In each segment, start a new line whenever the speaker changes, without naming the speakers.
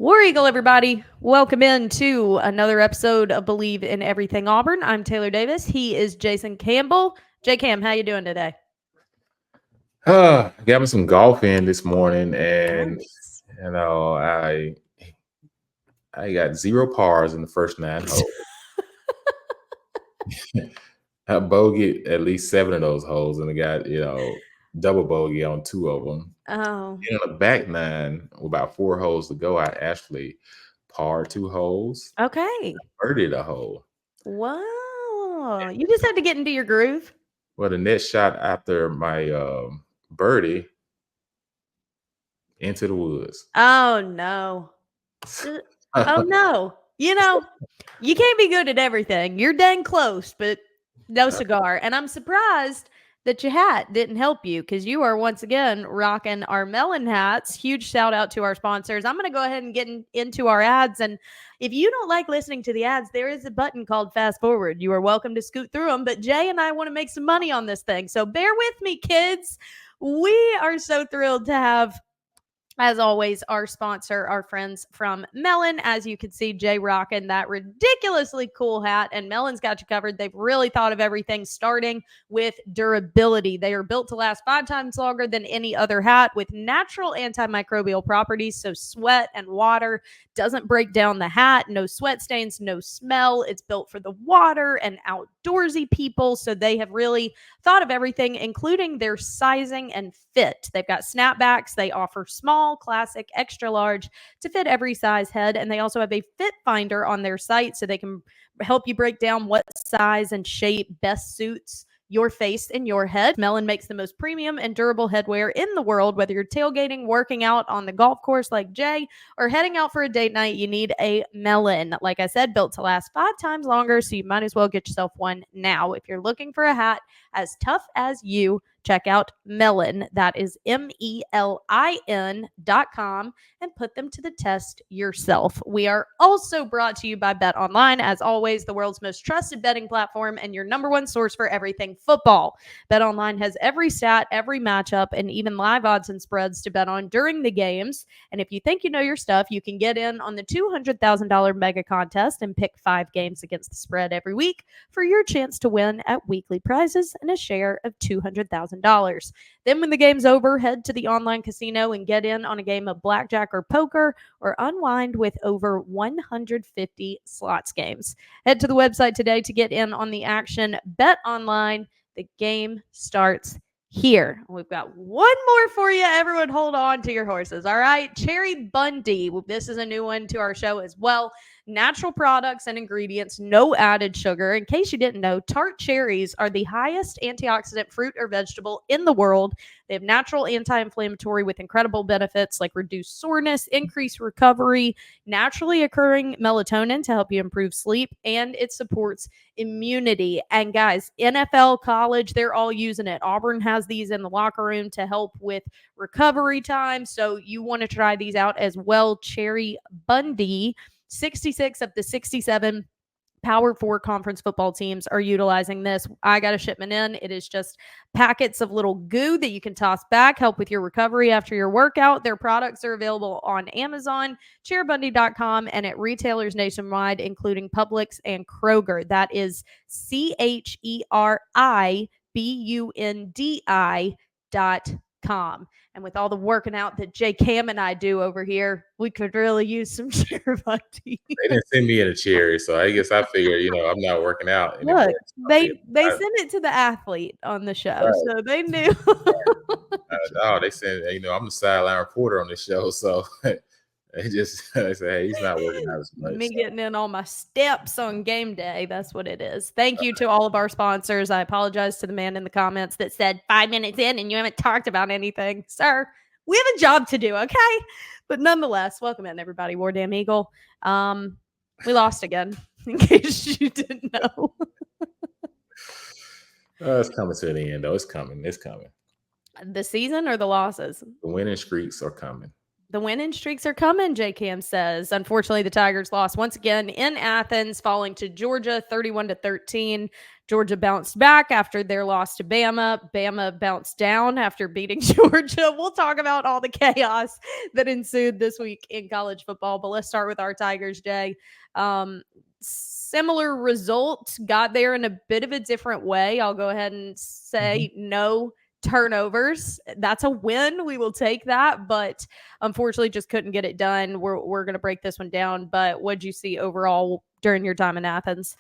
War Eagle, everybody. Welcome into another episode of Bleav in Everything Auburn. I'm Taylor Davis. He is Jason Campbell. J Cam, how you doing today?
Got me some golf in this morning, and
Nice.
I got 0 pars in the first 9 holes. I bogeyed at least 7 of those holes, and I got double bogey on 2 of them.
Oh,
And on the back 9, with about 4 holes to go, I actually parred 2 holes,
okay.
birdied a hole.
Wow. You just had to get into your groove.
Well, the next shot after my birdie into the woods.
Oh, no. Oh, no. You can't be good at everything. You're dang close, but no cigar. And I'm surprised that your hat didn't help you because you are once again rocking our melon hats. Huge shout out to our sponsors. I'm going to go ahead and get into our ads. And if you don't like listening to the ads, there is a button called fast forward. You are welcome to scoot through them. But Jay and I want to make some money on this thing. So bear with me, kids. We are so thrilled to have, as always, our sponsor, our friends from Melon. As you can see, Jay rocking that ridiculously cool hat, and Melon's got you covered. They've really thought of everything, starting with durability. They are built to last 5 times longer than any other hat with natural antimicrobial properties, so sweat and water doesn't break down the hat. No sweat stains, no smell. It's built for the water and outdoorsy people, so they have really thought of everything, including their sizing and fit. They've got snapbacks. They offer small, classic, extra large to fit every size head. And they also have a fit finder on their site so they can help you break down what size and shape best suits your face and your head. Melon makes the most premium and durable headwear in the world. Whether you're tailgating, working out on the golf course like Jay, or heading out for a date night, you need a Melon. Like I said, built to last 5 times longer, so you might as well get yourself one now. If you're looking for a hat as tough as you, check out Melon. That is MELIN.com, and put them to the test yourself. We are also brought to you by Bet Online. As always, the world's most trusted betting platform and your number one source for everything football. Bet Online has every stat, every matchup, and even live odds and spreads to bet on during the games. And if you think you know your stuff, you can get in on the $200,000 mega contest and pick 5 games against the spread every week for your chance to win at weekly prizes and a share of $200,000. Then when the game's over, head to the online casino and get in on a game of blackjack or poker, or unwind with over 150 slots games. Head to the website today to get in on the action. Bet Online. The game starts here. We've got one more for you. Everyone hold on to your horses. All right. Cherry Bundy. This is a new one to our show as well. Natural products and ingredients, no added sugar. In case you didn't know, tart cherries are the highest antioxidant fruit or vegetable in the world. They have natural anti-inflammatory with incredible benefits like reduced soreness, increased recovery, naturally occurring melatonin to help you improve sleep, and it supports immunity. And guys, NFL, college, they're all using it. Auburn has these in the locker room to help with recovery time. So you want to try these out as well. Cherry Bundy. 66 of the 67 Power 4 conference football teams are utilizing this. I got a shipment in. It is just packets of little goo that you can toss back, help with your recovery after your workout. Their products are available on Amazon, cherrybundy.com, and at retailers nationwide, including Publix and Kroger. That is CHERIBUNDI.com. And with all the working out that J Cam and I do over here, we could really use some Cherry Bundy.
They didn't send me in a cherry, so I guess I figured, I'm not working out anymore.
Look, they sent it to the athlete on the show,
Right.
so they knew.
They said, I'm the sideline reporter on this show, so they said, hey, he's not working out as much.
Me getting in all my steps on game day. That's what it is. Thank you to all of our sponsors. I apologize to the man in the comments that said 5 minutes in and you haven't talked about anything. Sir, we have a job to do, okay? But nonetheless, welcome in, everybody. War Damn Eagle. We lost again, in case you didn't know.
It's coming to the end, though. It's coming. It's coming.
The season or the losses?
The winning streaks are coming.
The winning streaks are coming, J Cam says. Unfortunately, the Tigers lost once again in Athens, falling to Georgia 31-13. Georgia bounced back after their loss to Bama. Bama bounced down after beating Georgia. We'll talk about all the chaos that ensued this week in college football, but let's start with our Tigers, Jay. Similar result, got there in a bit of a different way. I'll go ahead and say no turnovers. That's a win. We will take that, but unfortunately just couldn't get it done. We're going to break this one down, but what'd you see overall during your time in Athens?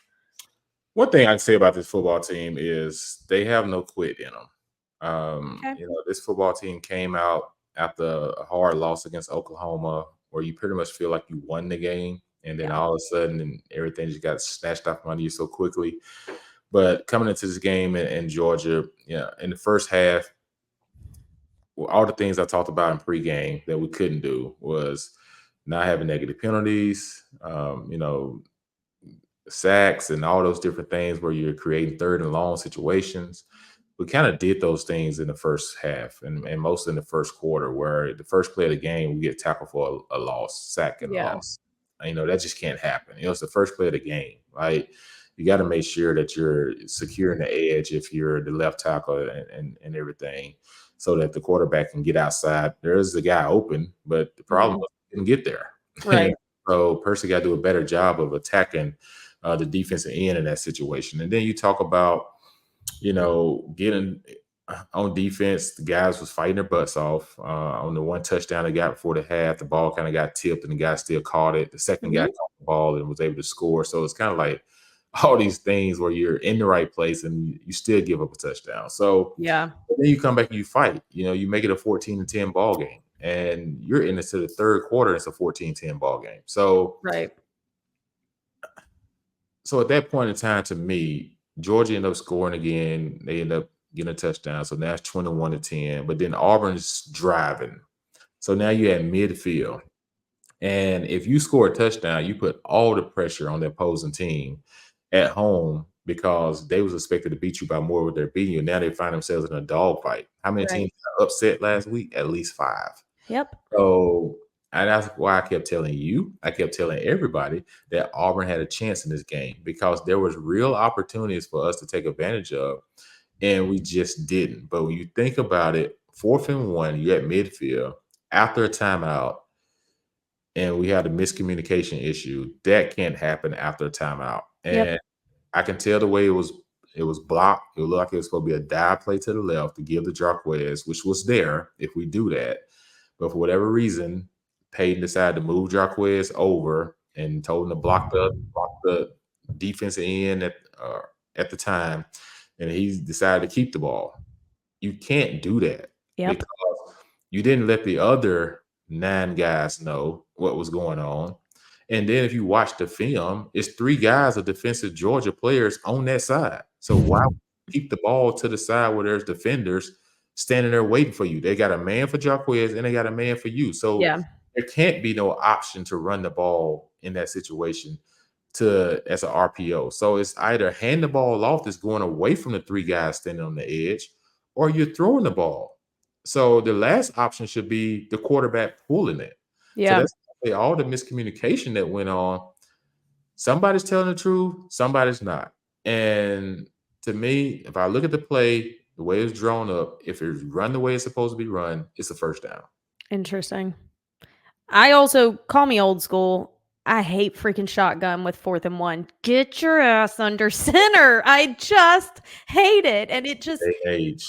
One thing I can say about this football team is they have no quit in them. This football team came out after a hard loss against Oklahoma, where you pretty much feel like you won the game, and then all of a sudden, everything just got snatched off under you so quickly. But coming into this game in Georgia, in the first half, all the things I talked about in pregame that we couldn't do was not having negative penalties, sacks and all those different things where you're creating third and long situations. We kind of did those things in the first half and most in the first quarter, where the first play of the game, we get tackled for a loss, sack and a loss. That just can't happen. It's the first play of the game, right? You got to make sure that you're securing the edge if you're the left tackle and everything, so that the quarterback can get outside. There's the guy open, but the problem was he didn't get there.
Right.
So Percy got to do a better job of attacking the defensive end in that situation. And then you talk about, getting on defense. The guys was fighting their butts off. On the one touchdown they got before the half, the ball kind of got tipped and the guy still caught it. The second guy caught the ball and was able to score. So it's kind of like all these things where you're in the right place and you still give up a touchdown. So then you come back and you fight. You make it a 14-10 ball game, and you're into the third quarter. It's a 14-10 ball game. So at that point in time, to me, Georgia ended up scoring again. They end up getting a touchdown. So now it's 21-10. But then Auburn's driving. So now you're at midfield. And if you score a touchdown, you put all the pressure on the opposing team at home, because they was expected to beat you by more what they're beating you. Now they find themselves in a dogfight. How many teams got upset last week? At least 5.
Yep.
So, and that's why I kept telling everybody that Auburn had a chance in this game, because there was real opportunities for us to take advantage of, and we just didn't. But when you think about it, 4th and 1, you're at midfield after a timeout, and we had a miscommunication issue. That can't happen after a timeout. And I can tell the way it was blocked. It looked like it was supposed to be a dive play to the left to give the Jarquez, which was there if we do that. But for whatever reason, Peyton decided to move Jarquez over and told him to block the defensive end at the time, and he decided to keep the ball. You can't do that because you didn't let the other 9 guys know what was going on. And then if you watch the film, it's 3 guys of defensive Georgia players on that side. So why keep the ball to the side where there's defenders standing there waiting for you? They got a man for Jarquez and they got a man for you. So there can't be no option to run the ball in that situation as an RPO. So it's either hand the ball off that's going away from the 3 guys standing on the edge, or you're throwing the ball. So the last option should be the quarterback pulling it. So that's all the miscommunication that went on. Somebody's telling the truth, somebody's not. And to me, if I look at the play, the way it's drawn up, if it's run the way it's supposed to be run, it's a first down.
Interesting. I also, call me old school, I hate freaking shotgun with 4th and 1. Get your ass under center. I just hate it. And it just
age.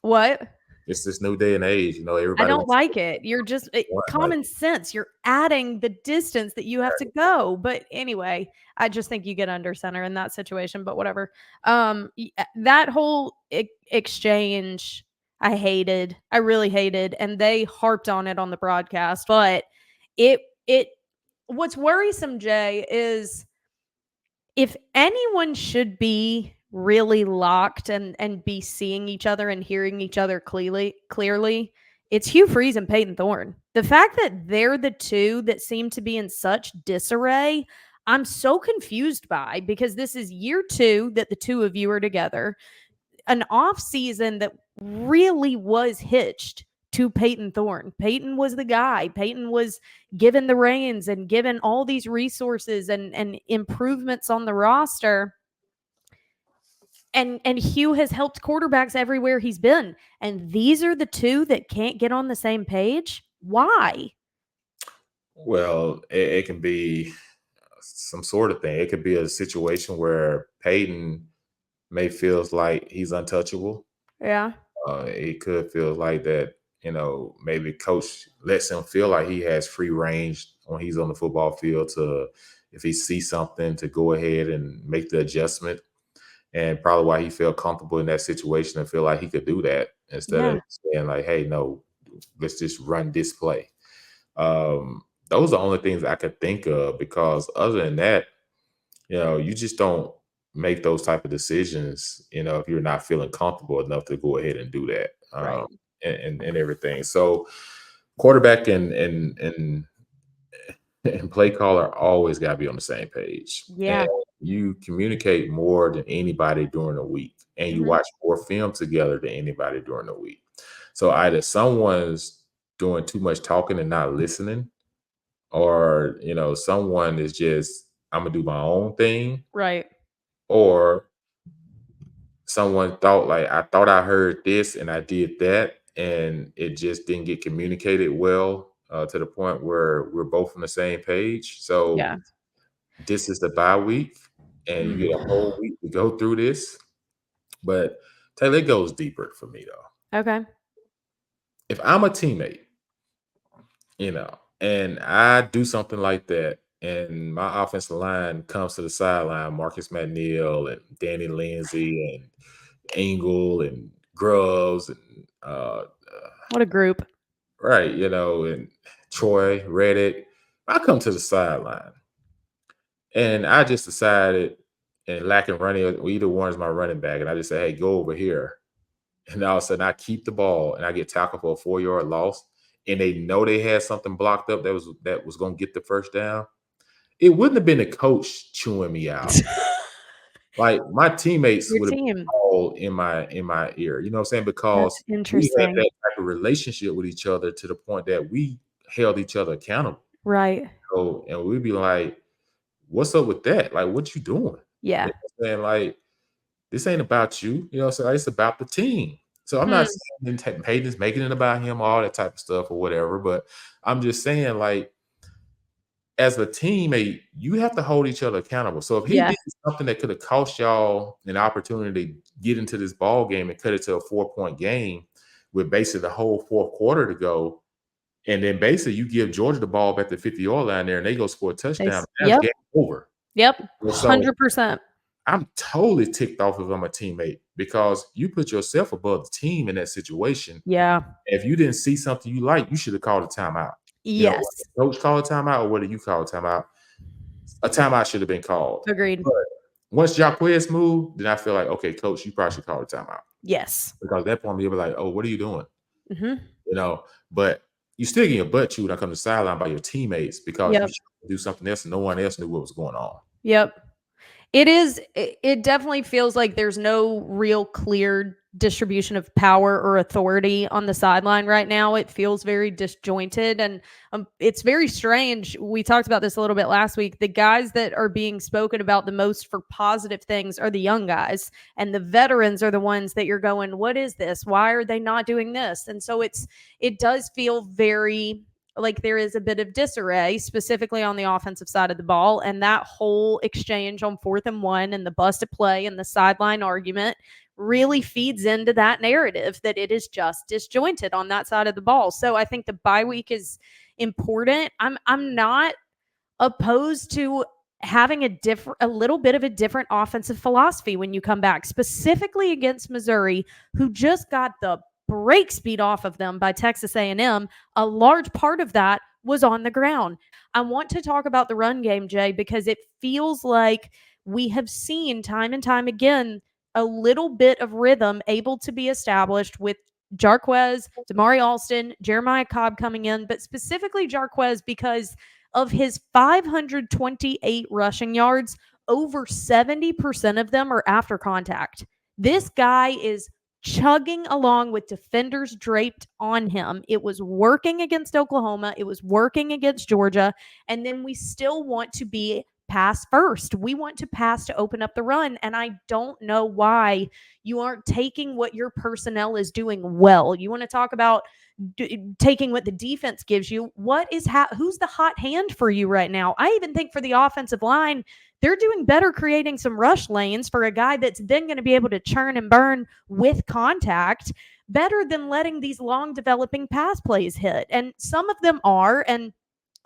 What?
It's this new day and age, everybody.
I don't like it. You're just common sense. You're adding the distance that you have to go. But anyway, I just think you get under center in that situation. But whatever. That whole exchange, I hated. I really hated, and they harped on it on the broadcast. But what's worrisome, Jay, is if anyone should be really locked and be seeing each other and hearing each other clearly, it's Hugh Freeze and Peyton Thorne. The fact that they're the two that seem to be in such disarray, I'm so confused by, because this is year 2 that the two of you are together. An off season that really was hitched to Peyton Thorne. Peyton was the guy. Peyton was given the reins and given all these resources and improvements on the roster. And Hugh has helped quarterbacks everywhere he's been. And these are the two that can't get on the same page. Why?
Well, it can be some sort of thing. It could be a situation where Peyton may feels like he's untouchable.
Yeah.
It could feel like that, maybe coach lets him feel like he has free range when he's on the football field to, if he sees something, to go ahead and make the adjustment. And probably why he felt comfortable in that situation and feel like he could do that instead
Yeah.
of saying like, hey, no, let's just run this play. Those are the only things I could think of, because other than that, you just don't make those type of decisions, if you're not feeling comfortable enough to go ahead and do that,
Right.
and everything. So quarterback and play caller always got to be on the same page. And
Yeah.
you communicate more than anybody during the week, and you
Mhm.
watch more film together than anybody during the week. So either someone's doing too much talking and not listening, or someone is just, I'm gonna do my own thing,
Right.
or someone thought like, I thought I heard this and I did that, and it just didn't get communicated well, to the point where we're both on the same page. So
Yeah.
this is the bye week, and you
Mm.
get a whole week to go through this. But Taylor, it goes deeper for me though.
Okay.
If I'm a teammate, and I do something like that, and my offensive line comes to the sideline, Marcus McNeil and Danny Lindsay and Engel and Grubbs and
What a group.
right, and Troy Reddick. I come to the sideline, and I just decided, and lacking running, either one is my running back, and I just say, hey, go over here. And all of a sudden I keep the ball and I get tackled for a 4-yard loss, and they know they had something blocked up that was gonna get the first down. It wouldn't have been the coach chewing me out. Like, my teammates
Your
would have been
team.
all in my ear. You know what I'm saying? Because
That's
we had
interesting.
that type of relationship with each other to the point that we held each other accountable.
Right.
So, and we'd be like, "What's up with that? Like, what you doing?" You
Yeah.
know what I'm saying? Like, this ain't about you. You know what I'm saying? It's about the team. So I'm not
Hmm.
saying that Peyton's making it about him, all that type of stuff or whatever, but I'm just saying, like, as a teammate, you have to hold each other accountable. So if he
Yeah.
did something that could have cost y'all an opportunity to get into this ball game and cut it to a 4-point game with basically the whole fourth quarter to go, and then basically you give Georgia the ball back the 50-yard line there and they go score a touchdown, that's
Yep.
game over.
Yep.
And so
100%.
I'm totally ticked off if I'm a teammate, because you put yourself above the team in that situation.
Yeah.
If you didn't see something you like, you should have called a timeout. Whether
Yes.
the coach called a timeout or whether you call a timeout should have been called.
Agreed.
But once Jacquez moved, then I feel like, okay, coach, you probably should call a timeout,
Yes.
because at that point you'll be like, oh, what are you doing?
Mhm.
You know, but you still get your butt chewed when I come to the sideline by your teammates because you
Yep.
should do something else and no one else knew what was going on.
Yep. It definitely feels like there's no real clear distribution of power or authority on the sideline right now. It feels very disjointed, and it's very strange. We talked about this a little bit last week. The guys that are being spoken about the most for positive things are the young guys, and the veterans are the ones that you're going, what is this? Why are they not doing this? And so it does feel very like there is a bit of disarray, specifically on the offensive side of the ball. And that whole exchange on 4th and 1 and the busted play and the sideline argument really feeds into that narrative that it is just disjointed on that side of the ball. So I think the bye week is important. I'm not opposed to having a little bit of a different offensive philosophy when you come back, specifically against Missouri, who just got the brakes beat off of them by Texas A&M. A large part of that was on the ground. I want to talk about the run game, Jay, because it feels like we have seen time and time again a little bit of rhythm able to be established with Jarquez, Damari Alston, Jeremiah Cobb coming in, but specifically Jarquez because of his 528 rushing yards, over 70% of them are after contact. This guy is chugging along with defenders draped on him. It was working against Oklahoma, it was working against Georgia, and then we still want to be pass first. We want to pass to open up the run. And I don't know why you aren't taking what your personnel is doing well. You want to talk about taking what the defense gives you. Who's the hot hand for you right now? I even think for the offensive line, they're doing better creating some rush lanes for a guy that's then going to be able to churn and burn with contact better than letting these long developing pass plays hit. And some of them are, and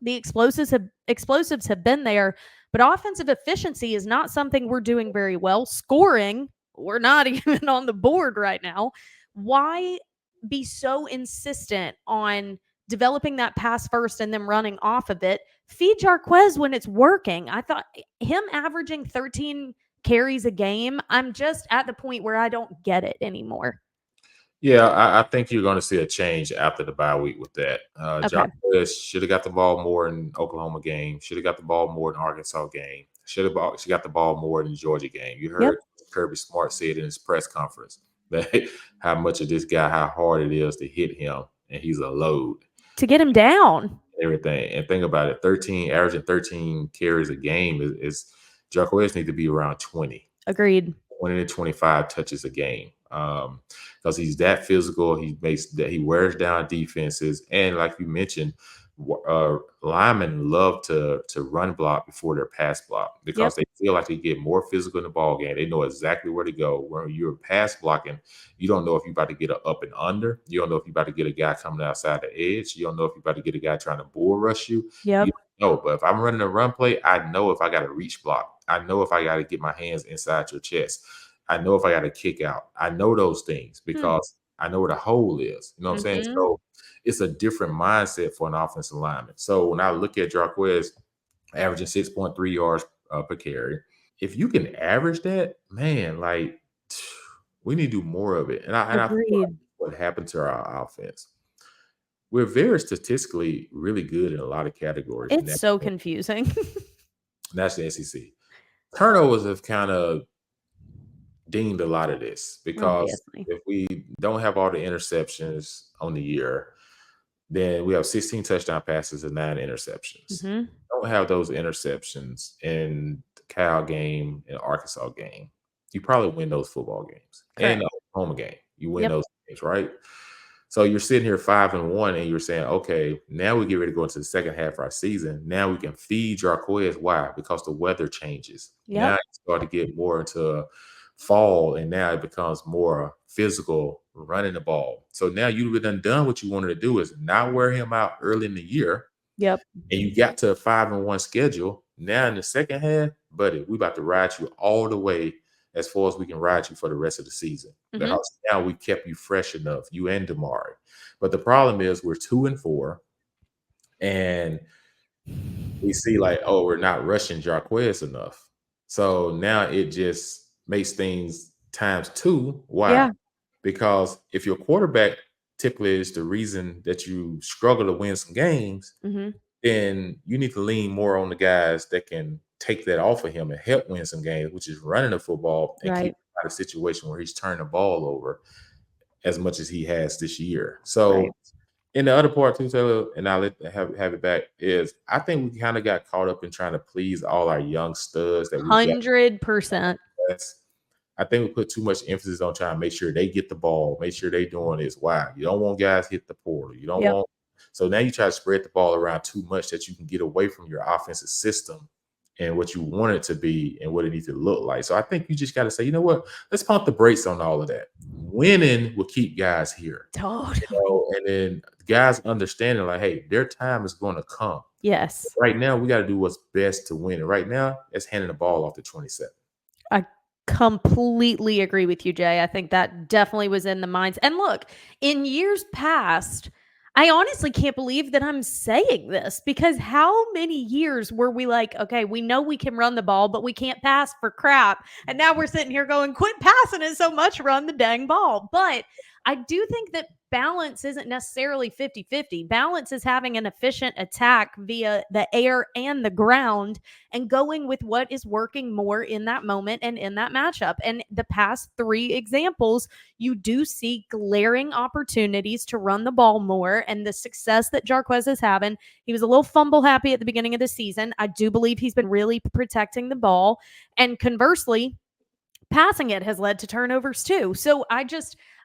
the explosives have been there, but offensive efficiency is not something we're doing very well. Scoring, we're not even on the board right now. Why be so insistent on developing that pass first and then running off of it? Feed Jarquez when it's working. I thought him averaging 13 carries a game, I'm just at the point where I don't get it anymore.
Yeah, I think you're going to see a change after the bye week with that.
Okay.
Jarquez should have got the ball more in Oklahoma game. Should have got the ball more in Arkansas game. She got the ball more in the Georgia game. You heard Kirby Smart say it in his press conference that how much of this guy, how hard it is to hit him, and he's a load
to get him down.
Everything. And think about it, averaging 13 carries a game is Jarquez need to be around 20.
Agreed.
20 to 25 touches a game. Because he's that physical. He wears down defenses. And like you mentioned, linemen love to run block before their pass block because they feel like they get more physical in the ball game. They know exactly where to go. When you're pass blocking, you don't know if you're about to get an up and under. You don't know if you're about to get a guy coming outside the edge. You don't know if you're about to get a guy trying to bull rush you.
Yep.
You don't know. But if I'm running a run play, I know if I got to reach block. I know if I got to get my hands inside your chest. I know if I got to kick out. I know those things because I know where the hole is. You know what I'm saying? So it's a different mindset for an offensive lineman. So when I look at Jarquez averaging 6.3 yards per carry, if you can average that, man, like we need to do more of it. And I feel like what happened to our offense. We're very statistically really good in a lot of categories.
It's so confusing.
That's the SEC. Turnovers have kind of dinged a lot of this because if we don't have all the interceptions on the year, then we have 16 touchdown passes and 9 interceptions. Don't have those interceptions in the Cal game and Arkansas game. You probably win those football games. And the Oklahoma game. You win those games, right? So you're sitting here 5-1 and you're saying, okay, now we get ready to go into the second half of our season. Now we can feed Jarquez. Why? Because the weather changes. Now you start to get more into fall, and now it becomes more physical running the ball. So now you've done what you wanted to do is not wear him out early in the year.
Yep.
And you got to a 5-1 schedule. Now in the second half, buddy, we about to ride you all the way as far as we can ride you for the rest of the season. Because now we kept you fresh enough, you and Damari. But the problem is we're 2-4, and we see like, oh, we're not rushing Jarquez enough. So now it just makes things times 2. Why?
Yeah.
Because if your quarterback typically is the reason that you struggle to win some games, then you need to lean more on the guys that can take that off of him and help win some games, which is running the football and keep him out of a situation where he's turning the ball over as much as he has this year. So in the other part too, Taylor, and I'll have it back, is I think we kind of got caught up in trying to please all our young studs that we
100%.
I think we put too much emphasis on trying to make sure they get the ball, make sure they doing this. Why? You don't want guys hit the portal. You don't want. So now you try to spread the ball around too much that you can get away from your offensive system and what you want it to be and what it needs to look like. So I think you just got to say, you know what? Let's pump the brakes on all of that. Winning will keep guys here.
Totally.
And then guys understanding like, hey, their time is going to come.
Yes.
But right now, we got to do what's best to win. And right now, it's handing the ball off to 27.
I completely agree with you, Jay. I think that definitely was in the minds. And look, in years past, I honestly can't believe that I'm saying this because how many years were we like, okay, we know we can run the ball, but we can't pass for crap. And now we're sitting here going, quit passing it so much, run the dang ball. But I do think that balance isn't necessarily 50-50. Balance is having an efficient attack via the air and the ground and going with what is working more in that moment and in that matchup. And the past 3 examples, you do see glaring opportunities to run the ball more, and the success that Jarquez is having. He was a little fumble happy at the beginning of the season. I do believe he's been really protecting the ball. And conversely, passing it has led to turnovers too. So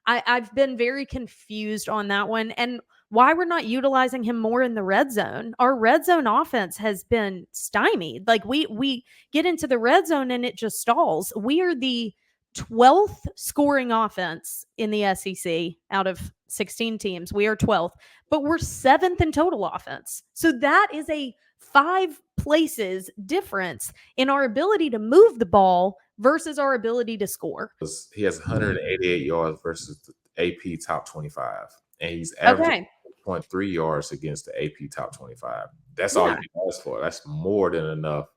I've been very confused on that one, and why we're not utilizing him more in the red zone. Our red zone offense has been stymied. Like we get into the red zone and it just stalls. We are the 12th scoring offense in the SEC out of 16 teams. We are 12th, but we're 7th in total offense. So that is a 5 places difference in our ability to move the ball versus our ability to score.
He has 188 yards versus the AP top 25, and he's averaging 0.3 yards against the AP top 25. That's all you can ask for. That's more than enough.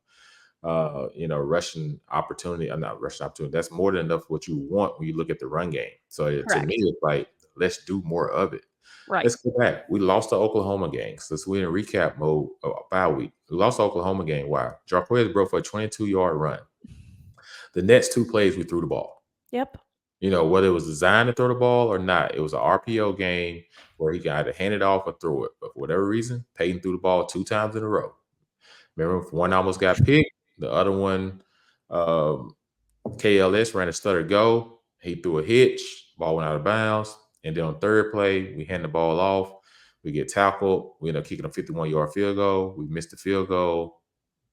Rushing opportunity. I'm not rushing opportunity. That's more than enough what you want when you look at the run game. So to me, it's like, let's do more of it.
Right.
Let's go back. We lost the Oklahoma game. So we're in recap mode bye week. We lost the Oklahoma game. Why? Jarquez broke for a 22-yard run. The next 2 plays, we threw the ball.
Yep.
Whether it was designed to throw the ball or not, it was an RPO game where he got to hand it off or throw it. But for whatever reason, Peyton threw the ball 2 times in a row. Remember, one almost got picked. The other one, KLS ran a stutter go. He threw a hitch. Ball went out of bounds. And then on 3rd play, we hand the ball off. We get tackled. We end up kicking a 51-yard field goal. We missed the field goal.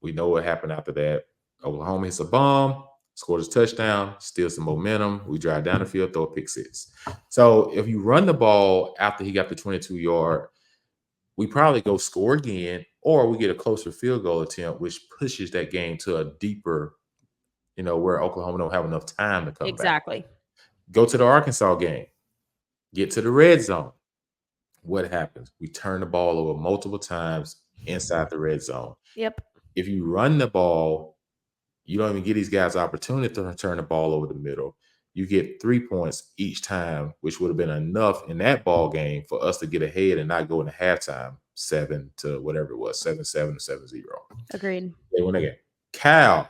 We know what happened after that. Oklahoma hits a bomb, scores a touchdown, steals some momentum. We drive down the field, throw a pick 6. So if you run the ball after he got the 22-yard, we probably go score again, or we get a closer field goal attempt, which pushes that game to a deeper, where Oklahoma don't have enough time to come back.
Exactly.
Go to the Arkansas game. Get to the red zone. What happens? We turn the ball over multiple times inside the red zone.
Yep.
If you run the ball, you don't even get these guys opportunity to turn the ball over the middle. You get 3 points each time, which would have been enough in that ball game for us to get ahead and not go into halftime 7 to whatever it was, 7-7 to 7-0.
Agreed.
They win again. Cal,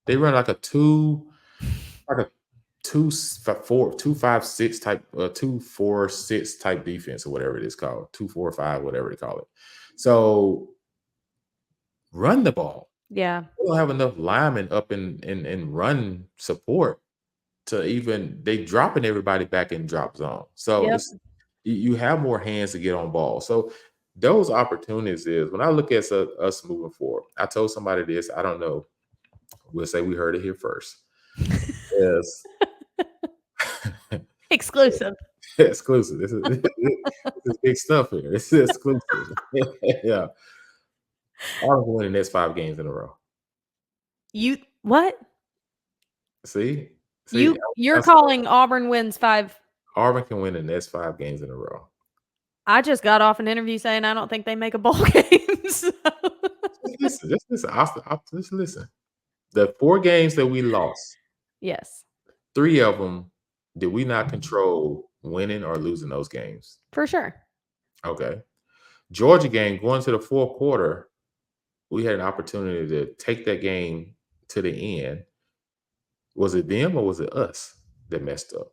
they run like a 2-5-6 type, 2-4-6 type defense or whatever it is called, 2-4-5, whatever they call it. So run the ball.
Yeah.
We don't have enough linemen up in run support to even, they dropping everybody back in drop zone. So you have more hands to get on ball. So those opportunities is, when I look at us moving forward, I told somebody this, I don't know, we'll say we heard it here first. Yes.
Exclusive.
Exclusive. This is big stuff here. This is exclusive. Yeah. Auburn will win the next 5 games in a row.
You what?
See,
you're calling Auburn wins 5.
Auburn can win the next 5 games in a row.
I just got off an interview saying I don't think they make a bowl game. So.
Just listen. Just listen. The 4 games that we lost.
Yes.
3 of them, did we not control winning or losing those games?
For sure.
Okay. Georgia game, going to the 4th quarter, we had an opportunity to take that game to the end. Was it them or was it us that messed up?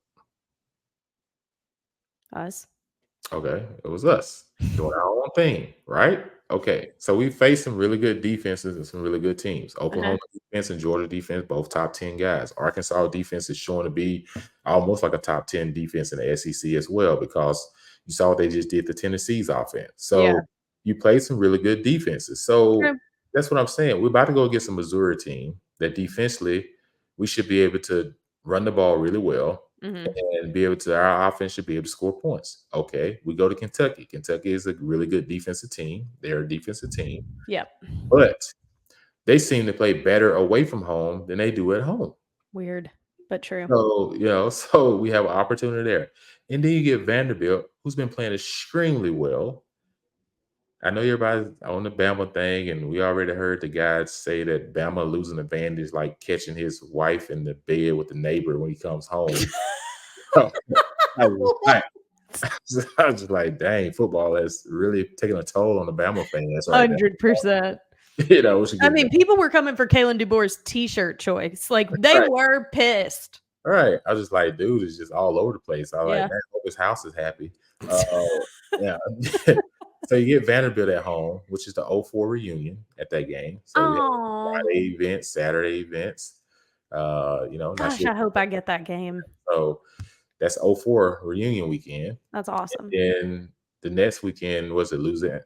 Us.
Okay, it was us doing our own thing, right? Okay, so we faced some really good defenses and some really good teams. Oklahoma defense and Georgia defense, both top 10 guys. Arkansas defense is showing to be almost like a top 10 defense in the SEC as well, because you saw what they just did to Tennessee's offense. So you played some really good defenses. So that's what I'm saying. We're about to go against a Missouri team that defensively we should be able to run the ball really well. And be able to, our offense should be able to score points. Okay, we go to Kentucky. Kentucky is a really good defensive team. They're a defensive team.
Yep.
But they seem to play better away from home than they do at home.
Weird, but true.
So, so we have an opportunity there. And then you get Vanderbilt, who's been playing extremely well. I know everybody's on the Bama thing, and we already heard the guys say that Bama losing advantage, like catching his wife in the bed with the neighbor when he comes home. So I was just like, dang, football is really taking a toll on the Bama fans right now.
100%.
We should
I
get
mean,
back.
people were coming for Kalen DeBoer's t-shirt choice. Like, they
Right.
were pissed.
Right. I was just like, dude, is just all over the place. I like,
Yeah.
man, I hope his house is happy. Uh, yeah. So you get Vanderbilt at home, which is the '04 reunion at that game. So we have
Oh,
Friday events, Saturday events. Not
gosh,
sure.
I hope I get that game.
So that's '04 reunion weekend.
That's awesome.
And the next weekend was it Louisiana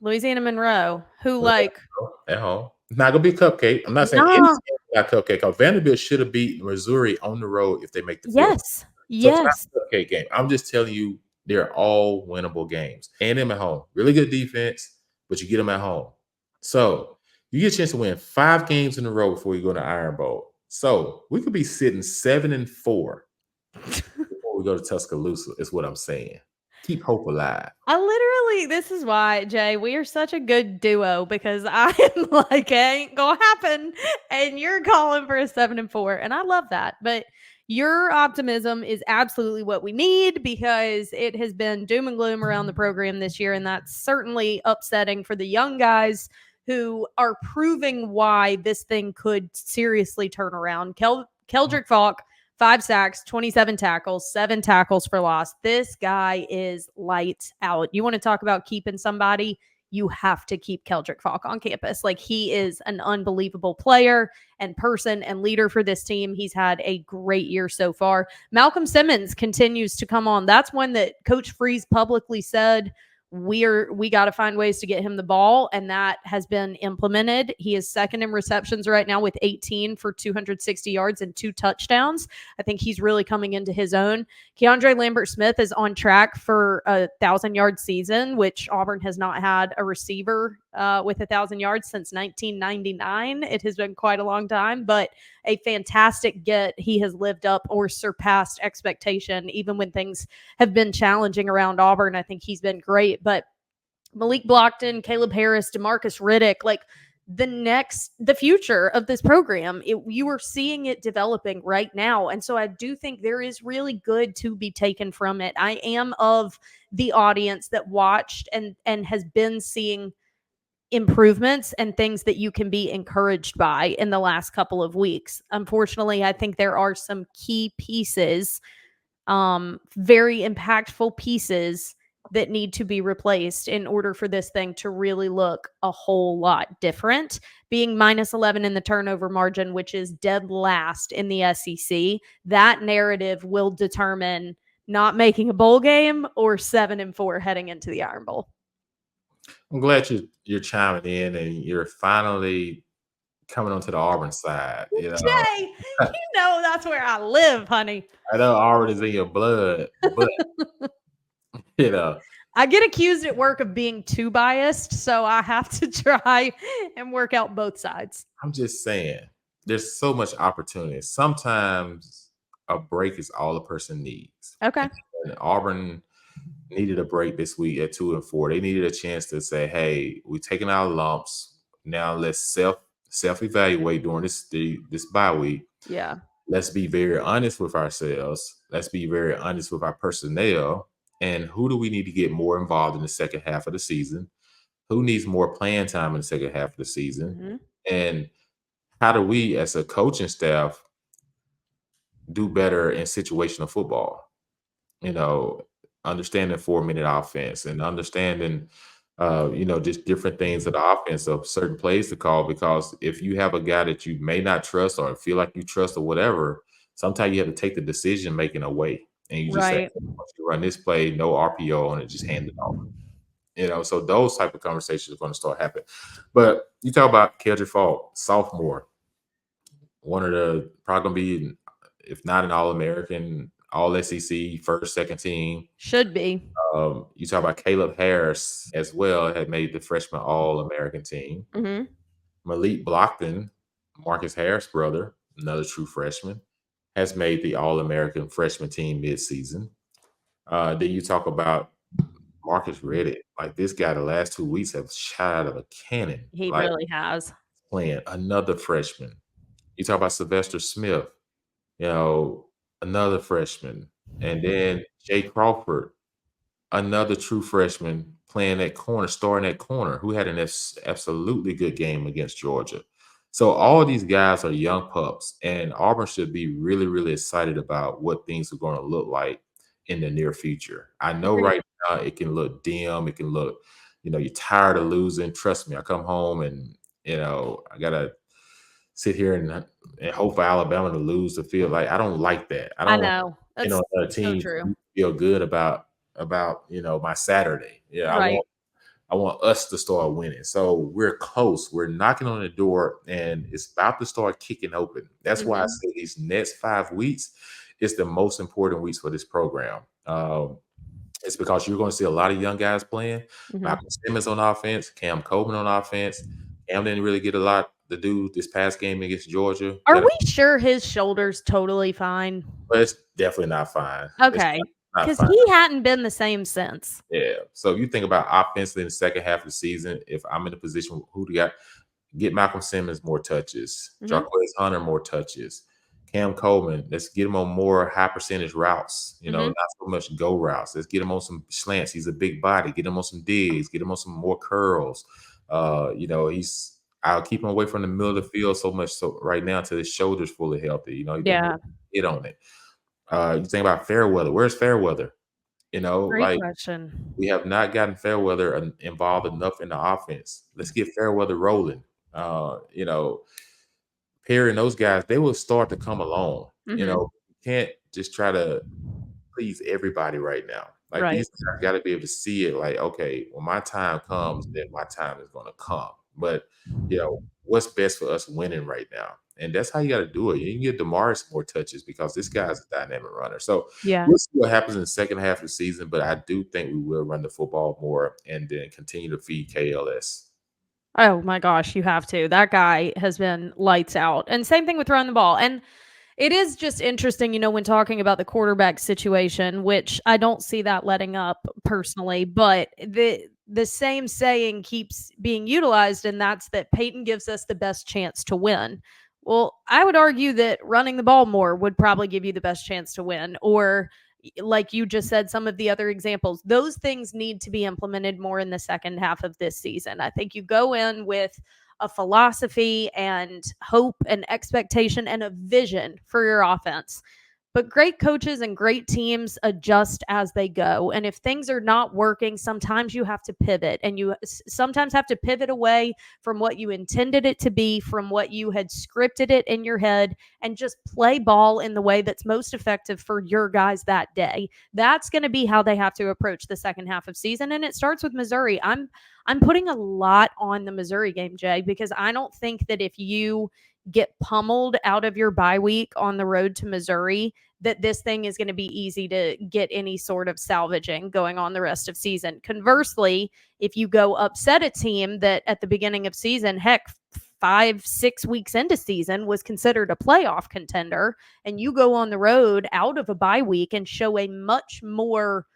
Louisiana Monroe, who, like,
at home. Not gonna be a cupcake. I'm not saying any
nah,
game is not a cupcake. 'Cause Vanderbilt should have beat Missouri on the road if they make the field.
yes,
So it's not
yes.
a cupcake game. I'm just telling you, they're all winnable games. And them at home. Really good defense, but you get them at home. So you get a chance to win 5 games in a row before you go to Iron Bowl. So we could be sitting 7-4 before we go to Tuscaloosa, is what I'm saying. Keep hope alive.
This is why, Jay, we are such a good duo because I am like, it ain't gonna happen. And you're calling for a 7-4. And I love that. But your optimism is absolutely what we need because it has been doom and gloom around the program this year. And that's certainly upsetting for the young guys who are proving why this thing could seriously turn around. Keldrick Falk, 5 sacks, 27 tackles, 7 tackles for loss. This guy is lights out. You want to talk about keeping somebody? You have to keep Keldrick Falk on campus. Like, he is an unbelievable player and person and leader for this team. He's had a great year so far. Malcolm Simmons continues to come on. That's one that Coach Freeze publicly said we got to find ways to get him the ball, and that has been implemented. He is second in receptions right now with 18 for 260 yards and 2 touchdowns. I think he's really coming into his own. Keandre Lambert-Smith is on track for a 1,000-yard season, which Auburn has not had a receiver with 1,000 yards since 1999. It has been quite a long time, but a fantastic get. He has lived up or surpassed expectation, even when things have been challenging around Auburn. I think he's been great. But Malik Blockton, Caleb Harris, DeMarcus Riddick, like, the future of this program, you are seeing it developing right now. And so I do think there is really good to be taken from it. I am of the audience that watched and has been seeing improvements and things that you can be encouraged by in the last couple of weeks. Unfortunately, I think there are some key pieces, very impactful pieces that need to be replaced in order for this thing to really look a whole lot different. Being minus 11 in the turnover margin, which is dead last in the SEC, that narrative will determine not making a bowl game or 7-4 heading into the Iron Bowl.
I'm glad you're chiming in and you're finally coming onto the Auburn side.
Jay, you know that's where I live, honey.
I know Auburn is in your blood, but you know,
I get accused at work of being too biased, so I have to try and work out both sides.
I'm just saying, there's so much opportunity. Sometimes a break is all a person needs.
Okay.
And Auburn needed a break this week at 2-4. They needed a chance to say, "Hey, we're taking our lumps. Now let's self evaluate during this bye week.
Yeah.
Let's be very honest with ourselves. Let's be very honest with our personnel. And who do we need to get more involved in the second half of the season? Who needs more playing time in the second half of the season?
Mm-hmm.
And how do we, as a coaching staff, do better in situational football? Understanding 4-minute offense and understanding, just different things of the offense of certain plays to call. Because if you have a guy that you may not trust or feel like you trust or whatever, sometimes you have to take the decision making away. And you just say,
Right.
once you run this play, no RPO on it, just hand it off. So those type of conversations are going to start happening. But you talk about Keldrick Falk, sophomore, one of the probably going to be, if not an All-American, All SEC, first, second team.
Should be.
You talk about Caleb Harris as well, had made the freshman All-American team.
Mm-hmm.
Malik Blockton, Marcus Harris' brother, another true freshman, has made the All-American freshman team midseason. Then you talk about Marcus Riddick. Like, this guy, the last 2 weeks have shot out of a cannon.
He
Like,
really has.
playing another freshman. You talk about Sylvester Smith, another freshman. And then Jay Crawford, another true freshman playing that corner, starting that corner, who had an absolutely good game against Georgia. So all of these guys are young pups, and Auburn should be really, really excited about what things are going to look like in the near future. I know
Agreed.
right now it can look dim, it can look, you're tired of losing. Trust me, I come home and I gotta sit here and hope for Alabama to lose to feel like I don't like that. I
I
don't want
know. That's
another
so
team
true.
to feel good about my Saturday. Yeah, I
Right.
want I want us to start winning. So we're close. We're knocking on the door, and it's about to start kicking open. That's why I
Mhm.
say these next 5 weeks is the most important weeks for this program. It's because you're going to see a lot of young guys playing.
Mhm.
Malcolm Simmons on offense, Cam Coleman on offense. Cam didn't really get a lot to do this past game against Georgia.
Are we sure his shoulder's totally fine?
But it's definitely not fine. It's
Okay.
not
Because
fine.
he hadn't been the same since.
Yeah. So if you think about offensively in the second half of the season, if I'm in a position who do got get Malcolm Simmons more touches,
Mhm.
Jarquez Hunter more touches, Cam Coleman, let's get him on more high percentage routes,
Mhm.
not so much go routes. Let's get him on some slants. He's a big body. Get him on some digs, get him on some more curls. I'll keep him away from the middle of the field so much so right now until his shoulders fully healthy. He doesn't
Yeah.
hit on it. You think about Fairweather. Where's Fairweather?
Great
Like
question.
we have not gotten Fairweather involved enough in the offense. Let's get Fairweather rolling. Uh, you know, Perry and those guys, they will start to come along.
Mhm.
You can't just try to please everybody right now. Like
Right.
these guys got to be able to see it. Like, okay, when my time comes, then my time is going to come. But what's best for us winning right now, and that's how you got to do it. You can get Demaris more touches because this guy's a dynamic runner. So
Yeah.
we'll see what happens in the second half of the season. But I do think we will run the football more and then continue to feed KLS.
Oh my gosh, you have to. That guy has been lights out. And same thing with throwing the ball. And it is just interesting, when talking about the quarterback situation, which I don't see that letting up personally, but the same saying keeps being utilized, and that's that Peyton gives us the best chance to win. Well, I would argue that running the ball more would probably give you the best chance to win. Or, like you just said, some of the other examples, those things need to be implemented more in the second half of this season. I think you go in with a philosophy and hope and expectation and a vision for your offense. But great coaches and great teams adjust as they go. And if things are not working, sometimes you have to pivot, and you sometimes have to pivot away from what you intended it to be, from what you had scripted it in your head, and just play ball in the way that's most effective for your guys that day. That's going to be how they have to approach the second half of season. And it starts with Missouri. I'm putting a lot on the Missouri game, Jay, because I don't think that if you get pummeled out of your bye week on the road to Missouri, that this thing is going to be easy to get any sort of salvaging going on the rest of season. Conversely, if you go upset a team that at the beginning of season, heck, 5-6 weeks into season was considered a playoff contender, and you go on the road out of a bye week and show a much more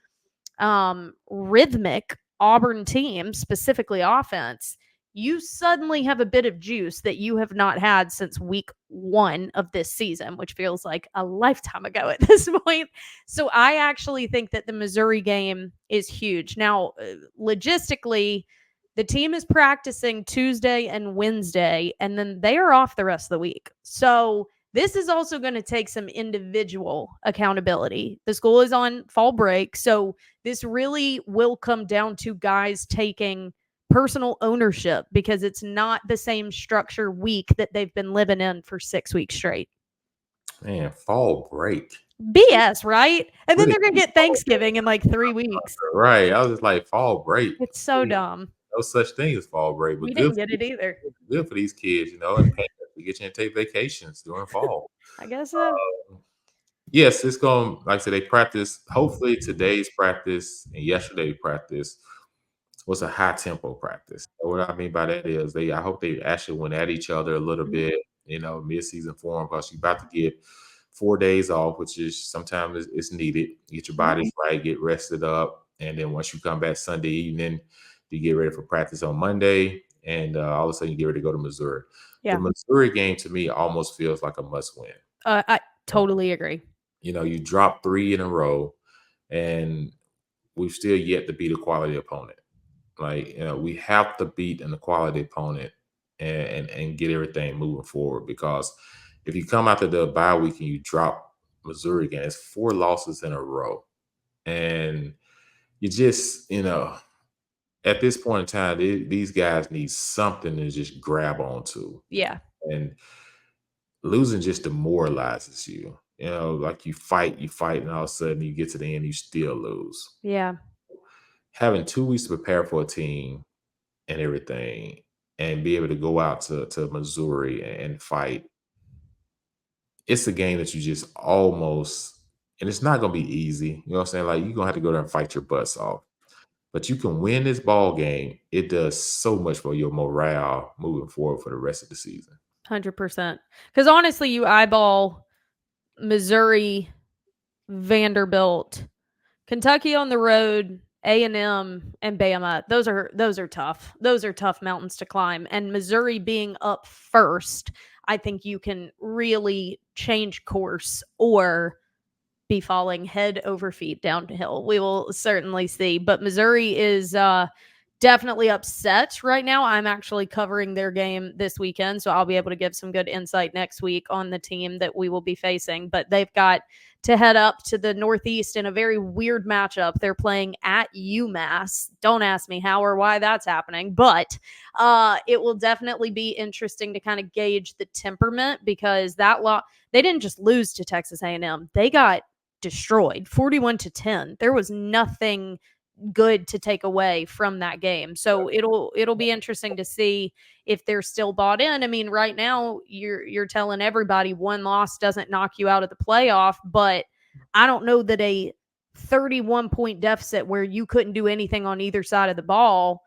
rhythmic Auburn team, specifically offense, you suddenly have a bit of juice that you have not had since week 1 of this season, which feels like a lifetime ago at this point. So I actually think that the Missouri game is huge. Now, logistically, the team is practicing Tuesday and Wednesday, and then they are off the rest of the week. So this is also going to take some individual accountability. The school is on fall break, so this really will come down to guys taking personal ownership, because it's not the same structure week that they've been living in for 6 weeks straight.
Man, fall break.
BS, right? And then
What is
they're going to get
fall break?
Thanksgiving in like 3 weeks.
Right. I was just like fall break.
It's so dumb.
No such thing as fall break,
We
but
didn't get it either.
good for these kids, and parents to get you to take vacations during fall.
I guess so.
Yes, it's going like I said, they practice. Hopefully today's practice and yesterday's practice was a high tempo practice. So what I mean by that is I hope they actually went at each other a little
Mhm.
bit, mid-season form, because you're about to get 4 days off, which is sometimes it's needed. Get your
Mhm.
bodies right, get rested up, and then once you come back Sunday evening, you get ready for practice on Monday, and all of a sudden you get ready to go to Missouri. The
Yeah.
Missouri game to me almost feels like a must win.
I totally agree.
You drop 3 in a row, and we've still yet to beat a quality opponent. Like, we have to beat an quality opponent and get everything moving forward, because if you come after the bye week and you drop Missouri again, it's 4 losses in a row. And you just, at this point in time, these guys need something to just grab onto.
Yeah.
And losing just demoralizes you. Like you fight, and all of a sudden you get to the end, you still lose.
Yeah.
Having 2 weeks to prepare for a team and everything, and be able to go out to Missouri and fight, it's a game that you just almost, and it's not going to be easy. You know what I'm saying? Like, you're going to have to go there and fight your butts off. But you can win this ball game. It does so much for your morale moving forward for the rest of the season.
100%. Because honestly, you eyeball Missouri, Vanderbilt, Kentucky on the road, A&M, and Bama. Those are tough. Those are tough mountains to climb. And Missouri being up first, I think you can really change course or be falling head over feet downhill. We will certainly see. But Missouri is definitely upset right now. I'm actually covering their game this weekend, so I'll be able to give some good insight next week on the team that we will be facing. But they've got to head up to the Northeast in a very weird matchup. They're playing at UMass. Don't ask me how or why that's happening, but it will definitely be interesting to kind of gauge the temperament, because they didn't just lose to Texas A&M. They got destroyed 41-10. There was nothing good to take away from that game. So it'll be interesting to see if they're still bought in. I mean, right now you're telling everybody one loss doesn't knock you out of the playoff, but I don't know that a 31-point deficit where you couldn't do anything on either side of the ball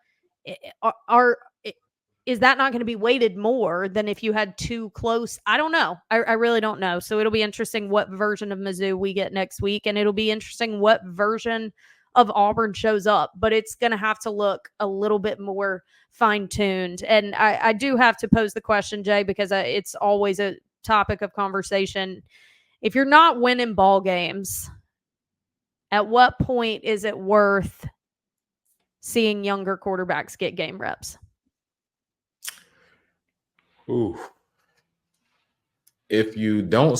is that not going to be weighted more than if you had 2 close? I don't know. I really don't know. So it'll be interesting what version of Mizzou we get next week, and it'll be interesting what version of Auburn shows up. But it's going to have to look a little bit more fine-tuned. And I do have to pose the question, Jay, because it's always a topic of conversation. If you're not winning ball games, at what point is it worth seeing younger quarterbacks get game reps?
Ooh. If you don't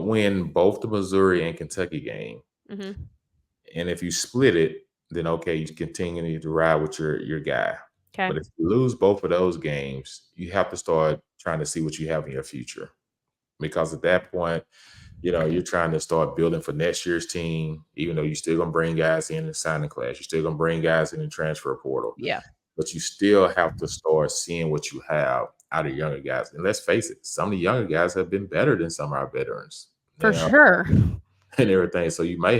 win both the Missouri and Kentucky game, and if you split it, then okay, you continue to ride with your guy.
Okay.
But if you lose both of those games, you have to start trying to see what you have in your future, because at that point, you're trying to start building for next year's team. Even though you're still gonna bring guys in the signing class, you're still gonna bring guys in the transfer portal.
Yeah.
But you still have to start seeing what you have out of younger guys. And let's face it, some of the younger guys have been better than some of our veterans.
For sure.
And everything. So you may